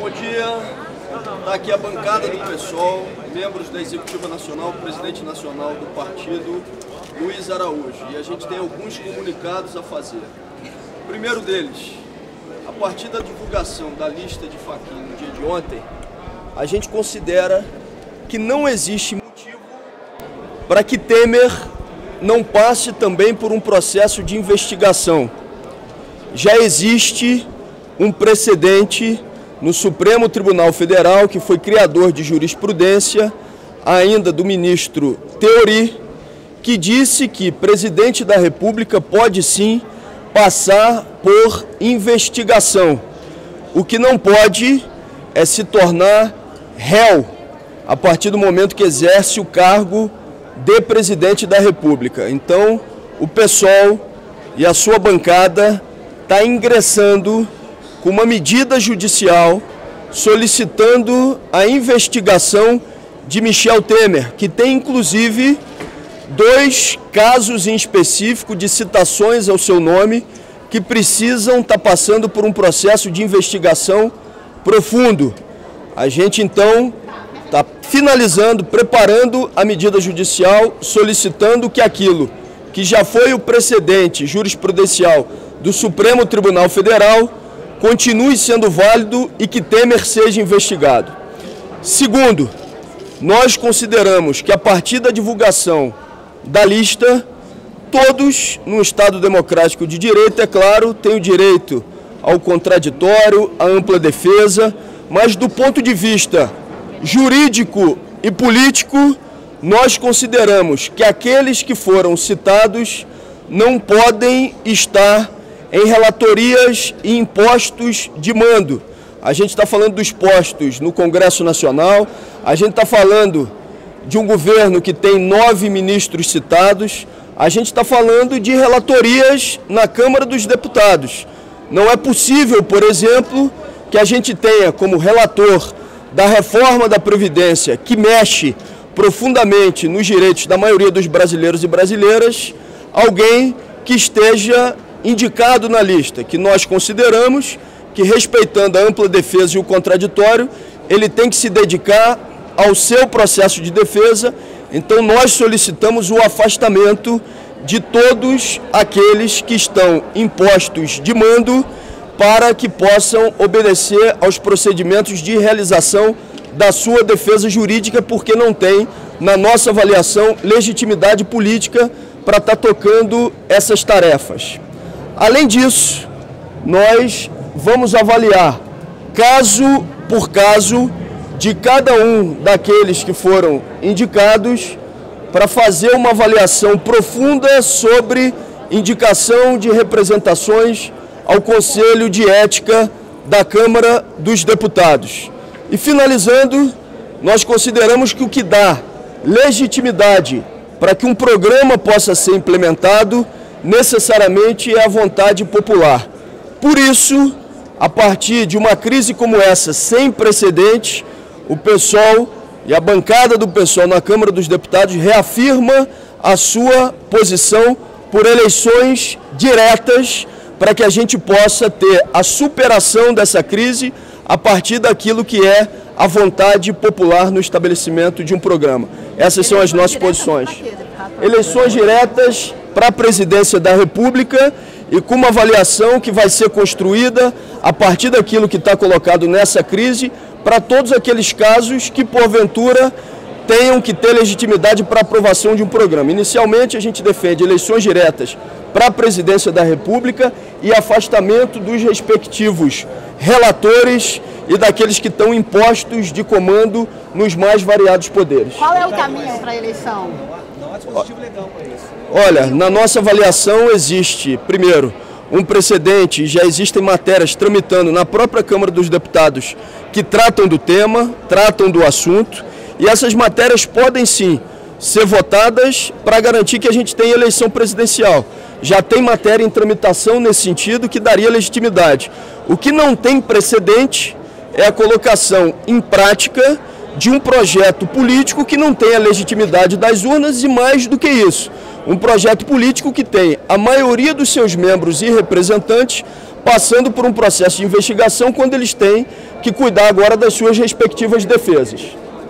Bom dia, está aqui a bancada do PSOL, membros da Executiva Nacional, o presidente nacional do partido, Luiz Araújo, e a gente tem alguns comunicados a fazer. O primeiro deles, a partir da divulgação da lista de Fachin no dia de ontem, a gente considera que não existe motivo para que Temer não passe também por um processo de investigação. Já existe um precedente no Supremo Tribunal Federal, que foi criador de jurisprudência, ainda do ministro Theory, que disse que presidente da República pode sim passar por investigação. O que não pode é se tornar réu a partir do momento que exerce o cargo de presidente da República. Então, o PSOL e a sua bancada está ingressando com uma medida judicial solicitando a investigação de Michel Temer, que tem inclusive 2 casos em específico de citações ao seu nome que precisam estar passando por um processo de investigação profundo. A gente então está finalizando, preparando a medida judicial, solicitando que aquilo que já foi o precedente jurisprudencial do Supremo Tribunal Federal continue sendo válido e que Temer seja investigado. Segundo, nós consideramos que a partir da divulgação da lista, todos no Estado democrático de direito, é claro, têm o direito ao contraditório, à ampla defesa, mas do ponto de vista jurídico e político, nós consideramos que aqueles que foram citados não podem estar em relatorias e em postos de mando. A gente está falando dos postos no Congresso Nacional, a gente está falando de um governo que tem 9 ministros citados, a gente está falando de relatorias na Câmara dos Deputados. Não é possível, por exemplo, que a gente tenha como relator da reforma da Previdência, que mexe profundamente nos direitos da maioria dos brasileiros e brasileiras, alguém que esteja indicado na lista, que nós consideramos que, respeitando a ampla defesa e o contraditório, ele tem que se dedicar ao seu processo de defesa. Então nós solicitamos o afastamento de todos aqueles que estão em postos de mando para que possam obedecer aos procedimentos de realização da sua defesa jurídica, porque não tem, na nossa avaliação, legitimidade política para estar tocando essas tarefas. Além disso, nós vamos avaliar caso por caso de cada um daqueles que foram indicados para fazer uma avaliação profunda sobre indicação de representações ao Conselho de Ética da Câmara dos Deputados. E finalizando, nós consideramos que o que dá legitimidade para que um programa possa ser implementado necessariamente é a vontade popular. Por isso, a partir de uma crise como essa, sem precedentes, o PSOL e a bancada do PSOL na Câmara dos Deputados reafirma a sua posição por eleições diretas para que a gente possa ter a superação dessa crise a partir daquilo que é a vontade popular no estabelecimento de um programa. Essas são as nossas posições. Eleições diretas para a presidência da República e com uma avaliação que vai ser construída a partir daquilo que está colocado nessa crise para todos aqueles casos que, porventura, tenham que ter legitimidade para aprovação de um programa. Inicialmente, a gente defende eleições diretas para a presidência da República e afastamento dos respectivos relatores e daqueles que estão em postos de comando nos mais variados poderes. Qual é o caminho para a eleição? Não há dispositivo legal para isso. Olha, na nossa avaliação existe, primeiro, um precedente, já existem matérias tramitando na própria Câmara dos Deputados que tratam do tema, tratam do assunto, e essas matérias podem sim ser votadas para garantir que a gente tenha eleição presidencial. Já tem matéria em tramitação nesse sentido que daria legitimidade. O que não tem precedente é a colocação em prática de um projeto político que não tem a legitimidade das urnas e, mais do que isso, um projeto político que tem a maioria dos seus membros e representantes passando por um processo de investigação quando eles têm que cuidar agora das suas respectivas defesas.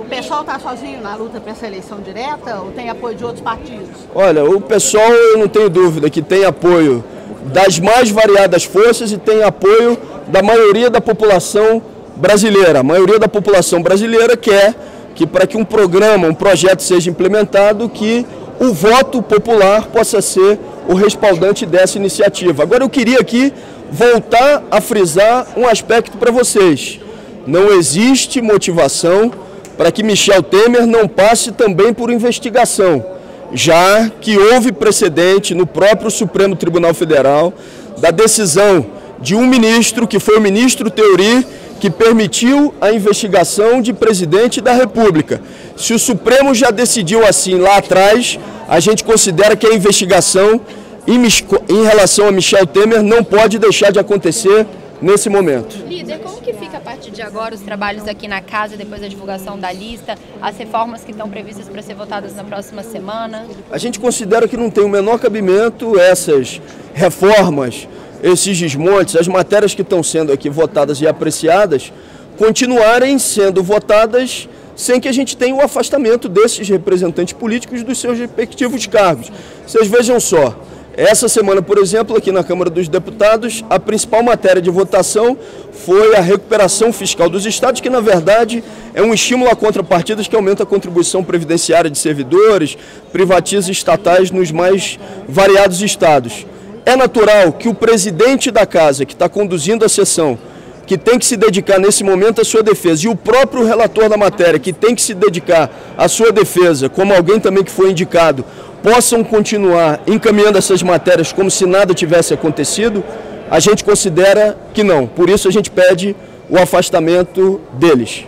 O PSOL está sozinho na luta para essa eleição direta ou tem apoio de outros partidos? Olha, o PSOL, eu não tenho dúvida que tem apoio das mais variadas forças e tem apoio da maioria da população brasileira. A maioria da população brasileira quer que, para que um programa, um projeto seja implementado, que o voto popular possa ser o respaldante dessa iniciativa. Agora eu queria aqui voltar a frisar um aspecto para vocês. Não existe motivação para que Michel Temer não passe também por investigação, já que houve precedente no próprio Supremo Tribunal Federal da decisão de um ministro, que foi o ministro Teori, que permitiu a investigação de presidente da República. Se o Supremo já decidiu assim lá atrás, a gente considera que a investigação em relação a Michel Temer não pode deixar de acontecer nesse momento. Líder, como que fica a partir de agora os trabalhos aqui na casa, depois da divulgação da lista, as reformas que estão previstas para ser votadas na próxima semana? A gente considera que não tem o menor cabimento essas reformas, esses desmontes, as matérias que estão sendo aqui votadas e apreciadas, continuarem sendo votadas sem que a gente tenha o afastamento desses representantes políticos dos seus respectivos cargos. Vocês vejam só, essa semana, por exemplo, aqui na Câmara dos Deputados, a principal matéria de votação foi a recuperação fiscal dos estados, que na verdade é um estímulo a contrapartidas que aumenta a contribuição previdenciária de servidores, privatiza estatais nos mais variados estados. É natural que o presidente da casa, que está conduzindo a sessão, que tem que se dedicar nesse momento à sua defesa, e o próprio relator da matéria, que tem que se dedicar à sua defesa, como alguém também que foi indicado, possam continuar encaminhando essas matérias como se nada tivesse acontecido, a gente considera que não. Por isso a gente pede o afastamento deles.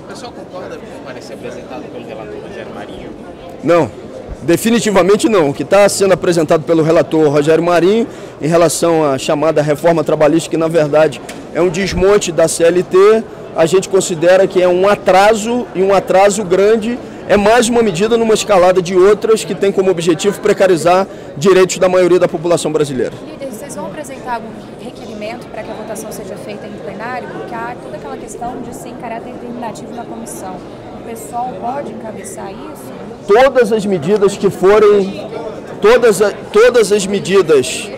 O pessoal concorda com o que parece apresentado pelo relator Rogério Marinho? Não, definitivamente não. O que está sendo apresentado pelo relator Rogério Marinho em relação à chamada reforma trabalhista, que na verdade é um desmonte da CLT, a gente considera que é um atraso, e um atraso grande. É mais uma medida numa escalada de outras que tem como objetivo precarizar direitos da maioria da população brasileira. Líder, vocês vão apresentar algum requerimento para que a votação seja feita em plenário? Porque há toda aquela questão de ser em caráter determinativo na comissão. O pessoal pode encabeçar isso? Todas as medidas que forem, todas as medidas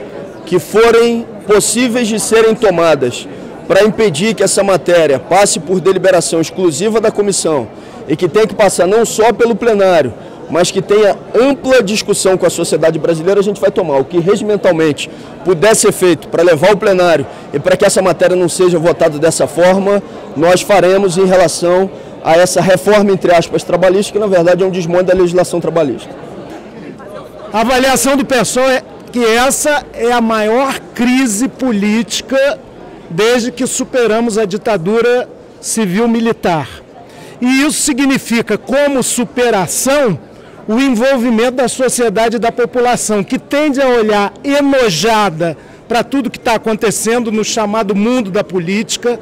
que forem possíveis de serem tomadas para impedir que essa matéria passe por deliberação exclusiva da comissão e que tenha que passar não só pelo plenário, mas que tenha ampla discussão com a sociedade brasileira, a gente vai tomar. O que regimentalmente puder ser feito para levar ao plenário e para que essa matéria não seja votada dessa forma, nós faremos em relação a essa reforma, entre aspas, trabalhista, que na verdade é um desmonte da legislação trabalhista. A avaliação do PSOL é que essa é a maior crise política desde que superamos a ditadura civil-militar. E isso significa, como superação, o envolvimento da sociedade e da população, que tende a olhar enojada para tudo que está acontecendo no chamado mundo da política,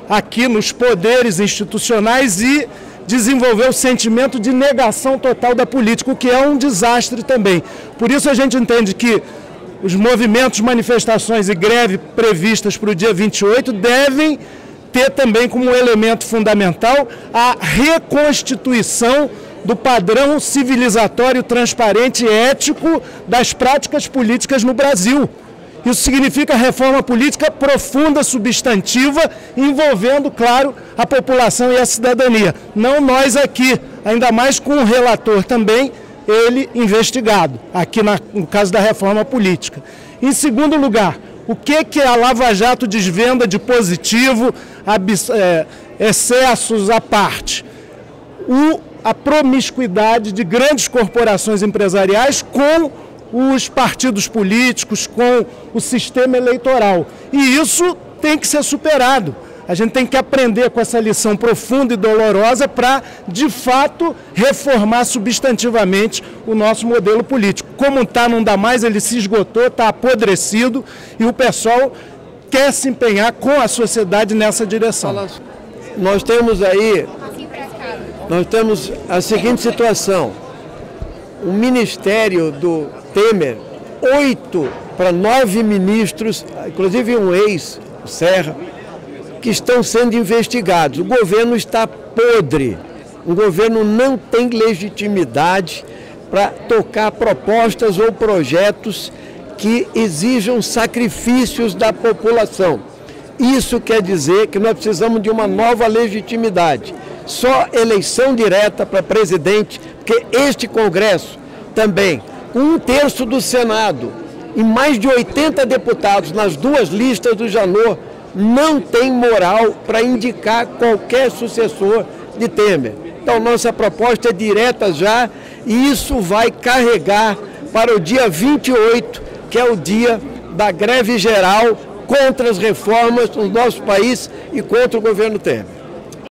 aqui nos poderes institucionais, e desenvolver o sentimento de negação total da política, o que é um desastre também. Por isso a gente entende que os movimentos, manifestações e greve previstas para o dia 28 devem ter também como elemento fundamental a reconstituição do padrão civilizatório, transparente e ético das práticas políticas no Brasil. Isso significa reforma política profunda, substantiva, envolvendo, claro, a população e a cidadania. Não nós aqui, ainda mais com o relator também, ele investigado, aqui no caso da reforma política. Em segundo lugar, o que a Lava Jato desvenda de positivo, excessos à parte? A promiscuidade de grandes corporações empresariais com os partidos políticos, com o sistema eleitoral. E isso tem que ser superado. A gente tem que aprender com essa lição profunda e dolorosa para, de fato, reformar substantivamente o nosso modelo político. Como está, não dá mais, ele se esgotou, está apodrecido, e o pessoal quer se empenhar com a sociedade nessa direção. Nós temos a seguinte situação: o ministério do Temer, 8 para 9 ministros, inclusive um ex, o Serra, que estão sendo investigados. O governo está podre. O governo não tem legitimidade para tocar propostas ou projetos que exijam sacrifícios da população. Isso quer dizer que nós precisamos de uma nova legitimidade. Só eleição direta para presidente, porque este Congresso também, com 1/3 do Senado e mais de 80 deputados nas duas listas do Janot, não tem moral para indicar qualquer sucessor de Temer. Então, nossa proposta é direta já, e isso vai carregar para o dia 28, que é o dia da greve geral contra as reformas no nosso país e contra o governo Temer.